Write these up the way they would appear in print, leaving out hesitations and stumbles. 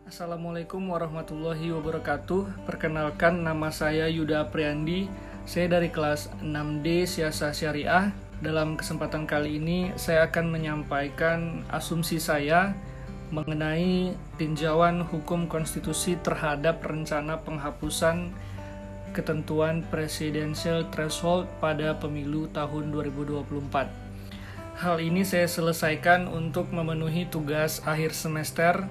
Assalamualaikum warahmatullahi wabarakatuh. Perkenalkan, nama saya Yuda Apriandi. Saya dari kelas 6D Siasah Syariah. Dalam kesempatan kali ini saya akan menyampaikan asumsi saya mengenai tinjauan hukum konstitusi terhadap rencana penghapusan ketentuan presidential threshold pada pemilu tahun 2024. Hal ini saya selesaikan untuk memenuhi tugas akhir semester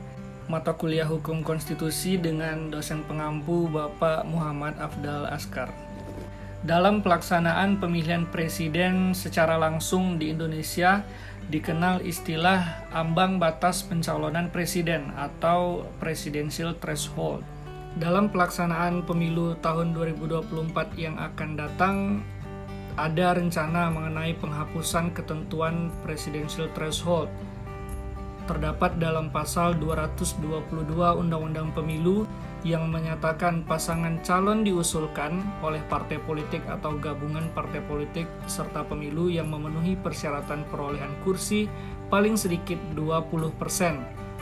mata kuliah Hukum Konstitusi dengan dosen pengampu Bapak Muhammad Afdal Askar. Dalam pelaksanaan pemilihan presiden secara langsung di Indonesia dikenal istilah ambang batas pencalonan presiden atau presidential threshold. Dalam pelaksanaan pemilu tahun 2024 yang akan datang, ada rencana mengenai penghapusan ketentuan presidential threshold. Terdapat dalam pasal 222 Undang-Undang Pemilu yang menyatakan pasangan calon diusulkan oleh partai politik atau gabungan partai politik serta pemilu yang memenuhi persyaratan perolehan kursi paling sedikit 20%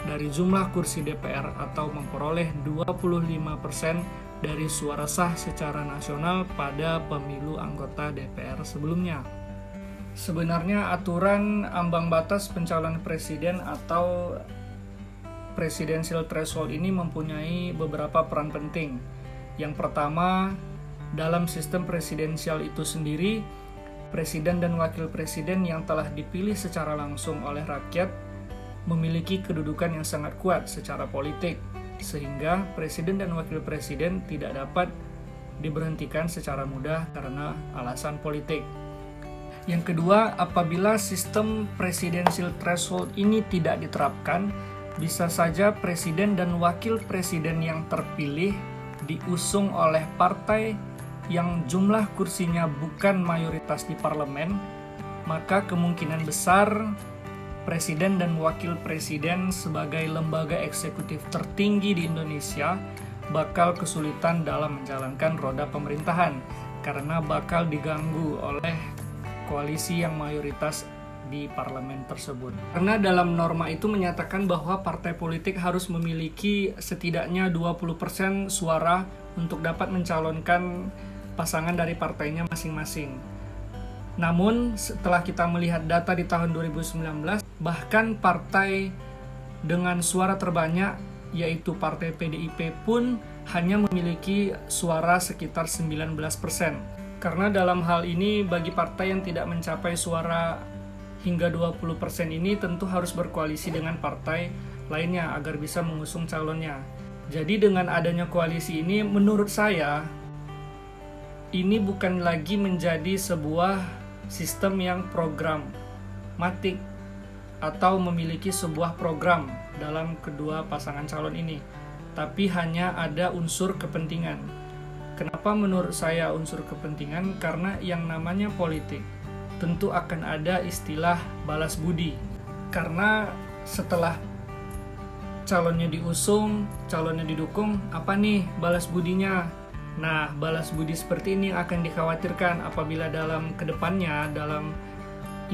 dari jumlah kursi DPR atau memperoleh 25% dari suara sah secara nasional pada pemilu anggota DPR sebelumnya. Sebenarnya aturan ambang batas pencalonan presiden atau presidential threshold ini mempunyai beberapa peran penting. Yang pertama, dalam sistem presidensial itu sendiri, presiden dan wakil presiden yang telah dipilih secara langsung oleh rakyat memiliki kedudukan yang sangat kuat secara politik, sehingga presiden dan wakil presiden tidak dapat diberhentikan secara mudah karena alasan politik. Yang kedua, apabila sistem presidensial threshold ini tidak diterapkan, bisa saja presiden dan wakil presiden yang terpilih diusung oleh partai yang jumlah kursinya bukan mayoritas di parlemen, maka kemungkinan besar presiden dan wakil presiden sebagai lembaga eksekutif tertinggi di Indonesia bakal kesulitan dalam menjalankan roda pemerintahan karena bakal diganggu oleh koalisi yang mayoritas di parlemen tersebut. Karena dalam norma itu menyatakan bahwa partai politik harus memiliki setidaknya 20% suara untuk dapat mencalonkan pasangan dari partainya masing-masing. Namun setelah kita melihat data di tahun 2019, bahkan partai dengan suara terbanyak yaitu partai PDIP pun hanya memiliki suara sekitar 19%. Karena dalam hal ini bagi partai yang tidak mencapai suara hingga 20% ini tentu harus berkoalisi dengan partai lainnya agar bisa mengusung calonnya. Jadi dengan adanya koalisi ini menurut saya ini bukan lagi menjadi sebuah sistem yang programatik atau memiliki sebuah program dalam kedua pasangan calon ini, tapi hanya ada unsur kepentingan. Kenapa menurut saya unsur kepentingan? Karena yang namanya politik tentu akan ada istilah balas budi. Karena setelah calonnya diusung, calonnya didukung, apa nih balas budinya? Nah, balas budi seperti ini akan dikhawatirkan apabila dalam kedepannya, dalam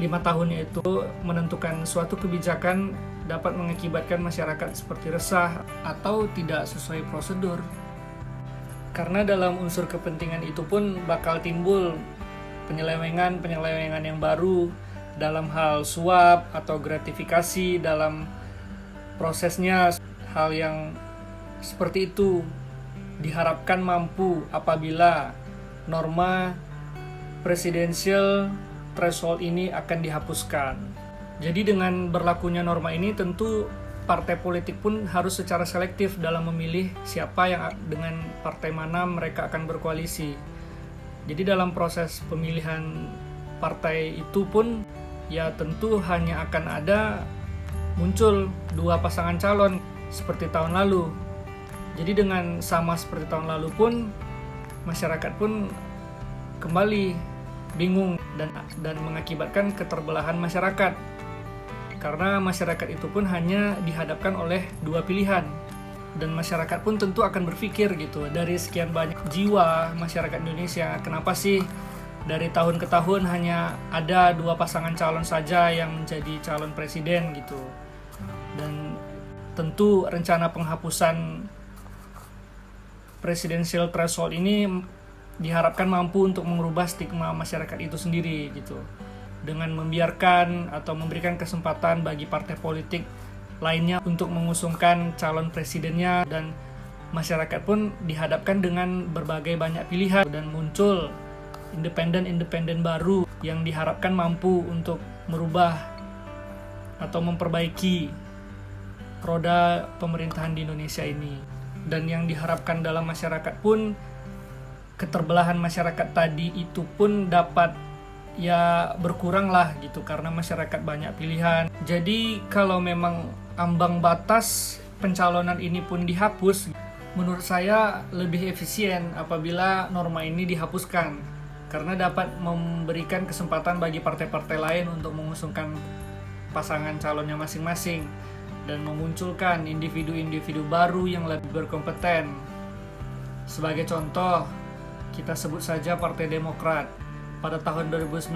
5 tahunnya itu menentukan suatu kebijakan dapat mengakibatkan masyarakat seperti resah atau tidak sesuai prosedur. Karena dalam unsur kepentingan itu pun bakal timbul penyelewengan yang baru dalam hal suap atau gratifikasi dalam prosesnya. Hal yang seperti itu diharapkan mampu apabila norma presidential threshold ini akan dihapuskan. Jadi dengan berlakunya norma ini tentu partai politik pun harus secara selektif dalam memilih siapa yang dengan partai mana mereka akan berkoalisi. Jadi dalam proses pemilihan partai itu pun ya tentu hanya akan ada muncul dua pasangan calon seperti tahun lalu. Jadi dengan sama seperti tahun lalu pun masyarakat pun kembali bingung dan mengakibatkan keterbelahan masyarakat. Karena masyarakat itu pun hanya dihadapkan oleh dua pilihan. Dan masyarakat pun tentu akan berpikir gitu, dari sekian banyak jiwa masyarakat Indonesia, kenapa sih dari tahun ke tahun hanya ada dua pasangan calon saja yang menjadi calon presiden gitu. Dan Tentu rencana penghapusan presidensial threshold ini diharapkan mampu untuk mengubah stigma masyarakat itu sendiri gitu. Dengan membiarkan atau memberikan kesempatan bagi partai politik lainnya untuk mengusungkan calon presidennya, dan masyarakat pun dihadapkan dengan berbagai banyak pilihan dan muncul independen baru yang diharapkan mampu untuk merubah atau memperbaiki roda pemerintahan di Indonesia ini. Dan yang diharapkan dalam masyarakat pun, keterbelahan masyarakat tadi itu pun dapat ya berkurang lah gitu, karena masyarakat banyak pilihan. Jadi kalau memang ambang batas pencalonan ini pun dihapus, menurut saya lebih efisien apabila norma ini dihapuskan, karena dapat memberikan kesempatan bagi partai-partai lain untuk mengusungkan pasangan calonnya masing-masing dan memunculkan individu-individu baru yang lebih berkompeten. Sebagai contoh, kita sebut saja Partai Demokrat. Pada tahun 2019,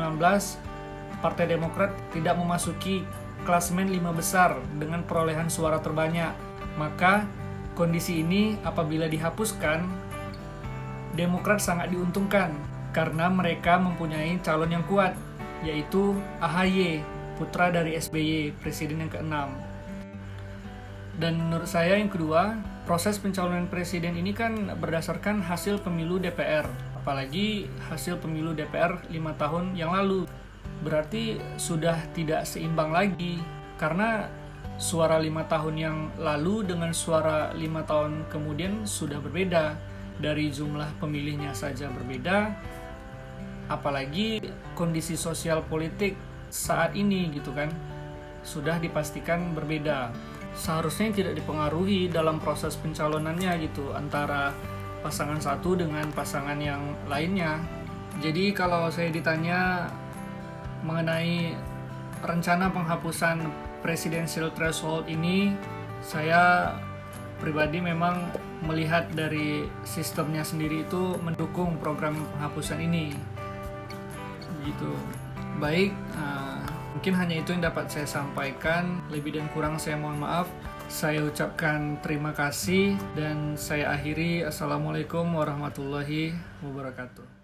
Partai Demokrat tidak memasuki klasemen 5 besar dengan perolehan suara terbanyak. Maka kondisi ini apabila dihapuskan, Demokrat sangat diuntungkan karena mereka mempunyai calon yang kuat, yaitu AHY, putra dari SBY, presiden yang ke-6. Dan menurut saya yang kedua, proses pencalonan presiden ini kan berdasarkan hasil pemilu DPR. Apalagi hasil pemilu DPR 5 tahun yang lalu. Berarti sudah tidak seimbang lagi, karena suara 5 tahun yang lalu dengan suara 5 tahun kemudian sudah berbeda. Dari jumlah pemilihnya saja berbeda, apalagi kondisi sosial politik saat ini gitu kan, sudah dipastikan berbeda. Seharusnya tidak dipengaruhi dalam proses pencalonannya gitu antara pasangan satu dengan pasangan yang lainnya. Jadi kalau saya ditanya mengenai rencana penghapusan presidensial threshold ini, saya pribadi memang melihat dari sistemnya sendiri itu mendukung program penghapusan ini gitu. Baik, mungkin hanya itu yang dapat saya sampaikan. Lebih dan kurang saya mohon maaf. Saya ucapkan terima kasih dan saya akhiri. Assalamualaikum warahmatullahi wabarakatuh.